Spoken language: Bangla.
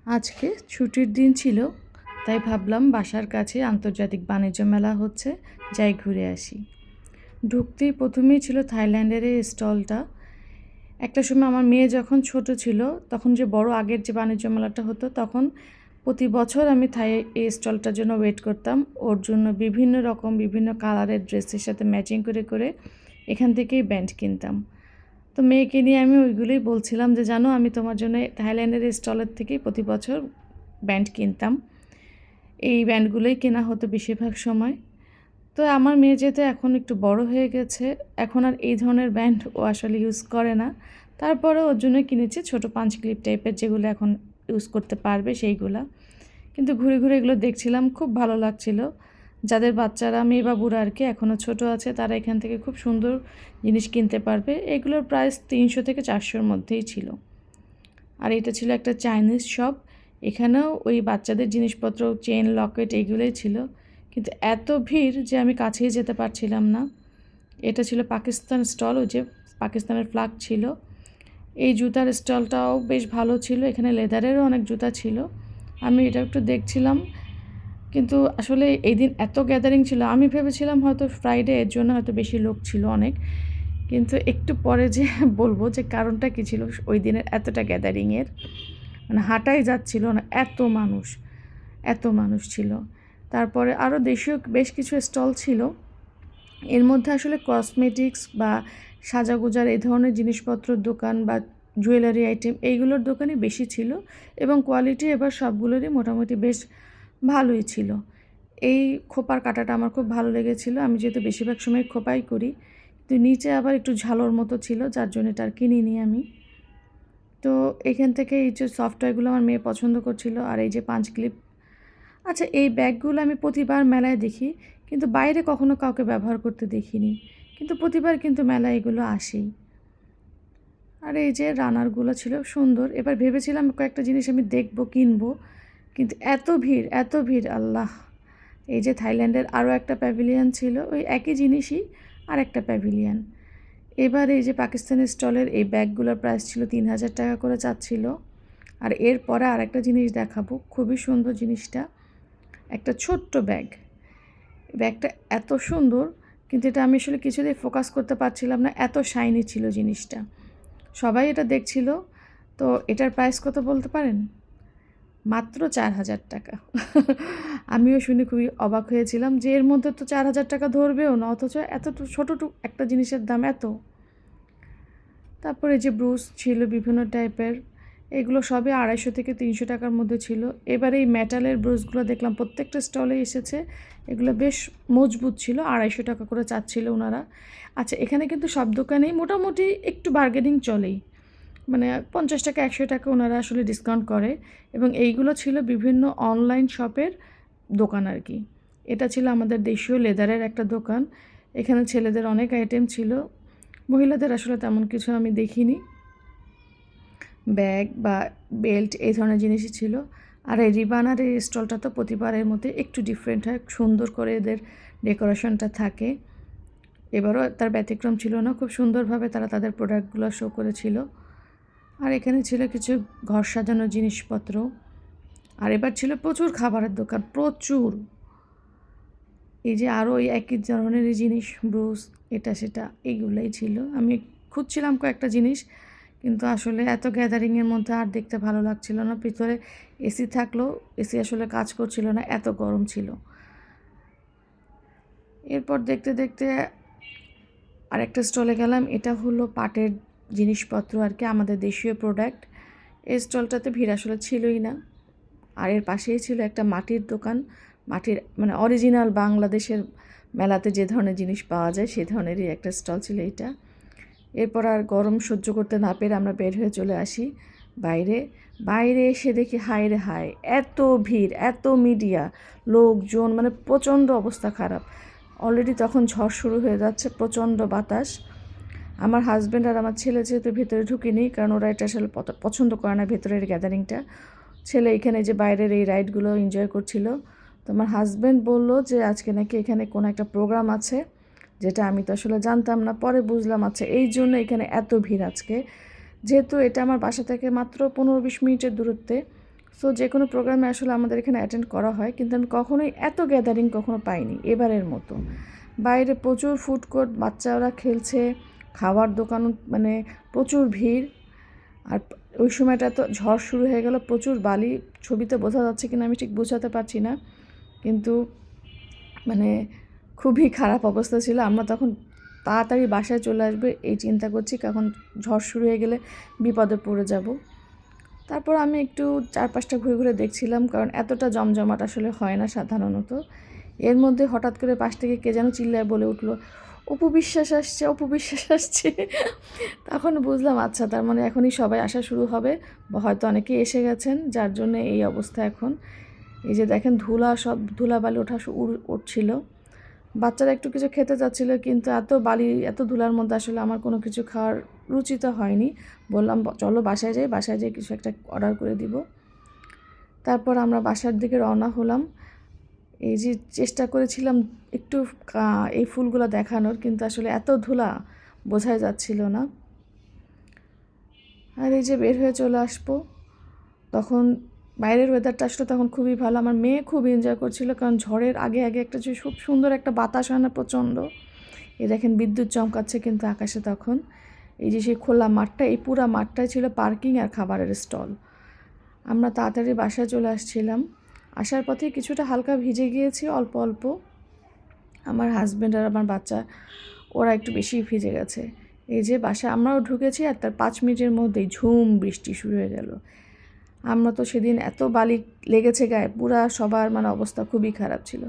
আজকে ছুটির দিন ছিল, তাই ভাবলাম বাসার কাছে আন্তর্জাতিক বাণিজ্য মেলা হচ্ছে, যাই ঘুরে আসি। ঢুকতেই প্রথমেই ছিল থাইল্যান্ডের এই স্টলটা। একটা সময় আমার মেয়ে যখন ছোট ছিল, তখন যে বড় আগের যে বাণিজ্য মেলাটা হতো, তখন প্রতি বছর আমি এই স্টলটার জন্য ওয়েট করতাম। ওর জন্য বিভিন্ন রকম বিভিন্ন কালারের ড্রেসের সাথে ম্যাচিং করে করে এখান থেকেই ব্যান্ড কিনতাম। তো মেয়েকে নিয়ে আমি ওইগুলোই বলছিলাম যে জানো, আমি তোমার জন্য থাইল্যান্ডের স্টলের থেকেই প্রতি বছর ব্যান্ড কিনতাম। এই ব্যান্ডগুলোই কেনা হতো বেশিরভাগ সময়। তো আমার মেয়ে যেহেতু এখন একটু বড় হয়ে গেছে, এখন আর এই ধরনের ব্যান্ড ও আসলে ইউজ করে না। তারপরে ওর জন্য কিনেছি ছোটো পাঁচ ক্লিপ টাইপের, যেগুলো এখন ইউজ করতে পারবে সেইগুলা। কিন্তু ঘুরে ঘুরে এগুলো দেখছিলাম, খুব ভালো লাগছিল। যাদের বাচ্চারা, মেয়ে বা বুড়া আর কি, এখনও ছোটো আছে, তারা এখান থেকে খুব সুন্দর জিনিস কিনতে পারবে। এগুলোর প্রাইস 300 থেকে 400-র মধ্যেই ছিল। আর এটা ছিল একটা চাইনিজ শপ। এখানেও ওই বাচ্চাদের জিনিসপত্র, চেন, লকেট, এইগুলোই ছিল। কিন্তু এত ভিড় যে আমি কাছেই যেতে পারছিলাম না। এটা ছিল পাকিস্তান স্টল, ওই যে পাকিস্তানের ফ্ল্যাগ ছিল। এই জুতার স্টলটাও বেশ ভালো ছিল, এখানে লেদারেরও অনেক জুতা ছিল। আমি এটা একটু দেখছিলাম, কিন্তু আসলে এই দিন এত গ্যাদারিং ছিল, আমি ভেবেছিলাম হয়তো ফ্রাইডে, এর জন্য হয়তো বেশি লোক ছিল অনেক। কিন্তু একটু পরে যে বলবো যে কারণটা কী ছিল ওই দিনের এতটা গ্যাদারিংয়ের, মানে হাঁটাই যাচ্ছিল না, এত মানুষ ছিল। তারপরে আরও দেশীয় বেশ কিছু স্টল ছিল। এর মধ্যে আসলে কসমেটিক্স বা সাজাগোজার এই ধরনের জিনিসপত্রের দোকান বা জুয়েলারি আইটেম, এইগুলোর দোকানই বেশি ছিল। এবং কোয়ালিটি এবার সবগুলোরই মোটামুটি বেশ ভালোই ছিল। এই খোপার কাঁটাটা আমার খুব ভালো লেগেছিলো, আমি যেহেতু বেশিরভাগ সময় খোপাই করি। তো নিচে আবার একটু ঝালোর মতো ছিল, যার জন্য এটা আর কিনিনি আমি। তো এখান থেকে এই যে সফট টয়গুলো আমার মেয়ে পছন্দ করছিল, আর এই যে পাঁচ ক্লিপ। আচ্ছা, এই ব্যাগগুলো আমি প্রতিবার মেলায় দেখি, কিন্তু বাইরে কখনো কাউকে ব্যবহার করতে দেখিনি। কিন্তু প্রতিবার কিন্তু মেলায় এগুলো আসেই। আর এই যে রানারগুলো ছিল সুন্দর। এবার ভেবেছিলাম কয়েকটা জিনিস আমি দেখবো, কিনবো, কিন্তু এত ভিড়, আল্লাহ! এই যে থাইল্যান্ডের আরও একটা প্যাভিলিয়ন ছিল, ওই একই জিনিসই আর একটা প্যাভিলিয়ন। এবার এই যে পাকিস্তানি স্টলের এই ব্যাগগুলোর প্রাইস ছিল 3000 টাকা করে চাচ্ছিল। আর এরপরে আরেকটা জিনিস দেখাবো, খুবই সুন্দর জিনিসটা, একটা ছোট্ট ব্যাগটা এত সুন্দর, কিন্তু এটা আমি আসলে কিছুতেই ফোকাস করতে পারছিলাম না, এত শাইনি ছিল জিনিসটা। সবাই এটা দেখছিল। তো এটার প্রাইস কত বলতে পারেন? মাত্র 4000 টাকা। আমিও শুনে খুবই অবাক হয়েছিলাম যে এর মধ্যে তো 4000 টাকা ধরবেও না, অথচ এত ছোটো একটা জিনিসের দাম এত। তারপরে যে ব্রুস ছিল বিভিন্ন টাইপের, এগুলো সবই 250 থেকে 300 টাকার মধ্যে ছিল। এবারে এই মেটালের ব্রুসগুলো দেখলাম প্রত্যেকটা স্টলে এসেছে, এগুলো বেশ মজবুত ছিল, 250 টাকা করে চাচ্ছিল ওনারা। আচ্ছা, এখানে কিন্তু সব দোকানেই মোটামুটি একটু বার্গেনিং চলেই, মানে 50 টাকা 100 টাকা ওনারা আসলে ডিসকাউন্ট করে। এবং এইগুলো ছিল বিভিন্ন অনলাইন শপের দোকান আর কি। এটা ছিল আমাদের দেশীয় লেদারের একটা দোকান। এখানে ছেলেদের অনেক আইটেম ছিল, মহিলাদের আসলে তেমন কিছু আমি দেখিনি। ব্যাগ বা বেল্ট এই ধরনের জিনিসই ছিল। আর এই রিবানার এই স্টলটা তো প্রতিবারের মধ্যে একটু ডিফারেন্ট হয়, সুন্দর করে এদের ডেকোরেশনটা থাকে। এবারও তার ব্যতিক্রম ছিল না, খুব সুন্দরভাবে তারা তাদের প্রোডাক্টগুলো শো করেছিল। আর এখানে ছিল কিছু ঘর সাজানোর জিনিসপত্র। আর এবার ছিল প্রচুর খাবারের দোকান, প্রচুর। এই যে আরও ওই একই ধরনেরই জিনিস, ব্রুস, এটা সেটা, এইগুলোই ছিল। আমি খুঁজছিলাম কয়েকটা জিনিস, কিন্তু আসলে এত গ্যাদারিংয়ের মধ্যে আর দেখতে ভালো লাগছিল না। ভিতরে এসি থাকলেও এসি আসলে কাজ করছিল না, এত গরম ছিল। এরপর দেখতে দেখতে আরেকটা স্টলে গেলাম, এটা হলো পাটের জিনিসপত্র আর কি, আমাদের দেশীয় প্রোডাক্ট। এই স্টলটাতে ভিড় আসলে ছিলই না। আর এর পাশেই ছিল একটা মাটির দোকান, মাটির মানে অরিজিনাল বাংলাদেশের মেলাতে যে ধরনের জিনিস পাওয়া যায় সেই ধরনেরই একটা স্টল ছিল এইটা। এরপর আর গরম সহ্য করতে না পেরে আমরা বের হয়ে চলে আসি বাইরে। বাইরে এসে দেখি হায় রে হায়, এত ভিড়, এত মিডিয়া, লোকজন, মানে প্রচণ্ড অবস্থা খারাপ। অলরেডি তখন ঝড় শুরু হয়ে যাচ্ছে, প্রচণ্ড বাতাস। আমার হাজব্যান্ড আর আমার ছেলে যেহেতু ভেতরে ঢুকিনি, কারণ ওরা এটা আসলে পছন্দ করে না ভেতরের গ্যাদারিংটা। ছেলে এখানে যে বাইরের এই রাইডগুলো এনজয় করছিল। তো আমার হাজব্যান্ড বললো যে আজকে নাকি এখানে কোনো একটা প্রোগ্রাম আছে, যেটা আমি তো আসলে জানতাম না, পরে বুঝলাম আচ্ছা এই জন্য এখানে এত ভিড় আজকে। যেহেতু এটা আমার বাসা থেকে মাত্র 15-20 মিনিটের দূরত্বে, সো যে কোনো প্রোগ্রামে আসলে আমাদের এখানে অ্যাটেন্ড করা হয়, কিন্তু আমি কখনোই এত গ্যাদারিং কখনো পাইনি এবারের মতো। বাইরে প্রচুর ফুড কোর্ট, বাচ্চারা খেলছে, খাবার দোকান, মানে প্রচুর ভিড়। আর ওই সময়টা তো ঝড় শুরু হয়ে গেল, প্রচুর বালি। ছবিতে বোঝা যাচ্ছে কিনা আমি ঠিক বোঝাতে পারছি না, কিন্তু মানে খুবই খারাপ অবস্থা ছিল। আমরা তখন তাড়াতাড়ি বাসায় চলে আসবে এই চিন্তা করছি, কখন ঝড় শুরু হয়ে গেলে বিপদে পড়ে যাব। তারপর আমি একটু চারপাশটা ঘুরে ঘুরে দেখছিলাম, কারণ এতটা জমজমাট আসলে হয় না সাধারণত। এর মধ্যে হঠাৎ করে পাশ থেকে কে যেন চিল্লায় বলে উঠলো, অপু বিশ্বাস আসছে, অপু বিশ্বাস আসছে। তখন বুঝলাম আচ্ছা, তার মানে এখনই সবাই আসা শুরু হবে, বা হয়তো অনেকেই এসে গেছেন, যার জন্য এই অবস্থা এখন। এই যে দেখেন সব ধুলাবালি উঠছিল। বাচ্চারা একটু কিছু খেতে চাচ্ছিল, কিন্তু এত বালি এত ধুলার মধ্যে আসলে আমার কোনো কিছু খাওয়ার রুচি তো হয়নি। বললাম চলো বাসায় যাই কিছু একটা অর্ডার করে দিব। তারপর আমরা বাসার দিকে রওনা হলাম। এই যে চেষ্টা করেছিলাম একটু এই ফুলগুলো দেখানোর, কিন্তু আসলে এত ধুলা বোঝাই যাচ্ছিল না। আর এই যে বের হয়ে চলে আসবো, তখন বাইরের ওয়েদারটা আসলে তখন খুবই ভালো। আমার মেয়ে খুব এনজয় করছিল, কারণ ঝড়ের আগে আগে একটা যে খুব সুন্দর একটা বাতাস হয় না, প্রচণ্ড। এই দেখেন বিদ্যুৎ চমকাচ্ছে কিন্তু আকাশে তখন। এই যে সেই খোলা মাঠটা, এই পুরা মাঠটাই ছিল পার্কিং আর খাবারের স্টল। আমরা তাড়াতাড়ি বাসায় চলে আসছিলাম। আসার পথে কিছুটা হালকা ভিজে গিয়েছি, অল্প অল্প। আমার হাজব্যান্ড আর আমার বাচ্চা ওরা একটু বেশি ভিজে গেছে। এই যে বাসায় আমরাও ঢুকেছি, আর তার 5 মিনিটের মধ্যেই ঝুম বৃষ্টি শুরু হয়ে গেল। আমরা তো সেদিন এত বালি লেগেছে গায়ে, পুরা সবার মানে অবস্থা খুবই খারাপ ছিল।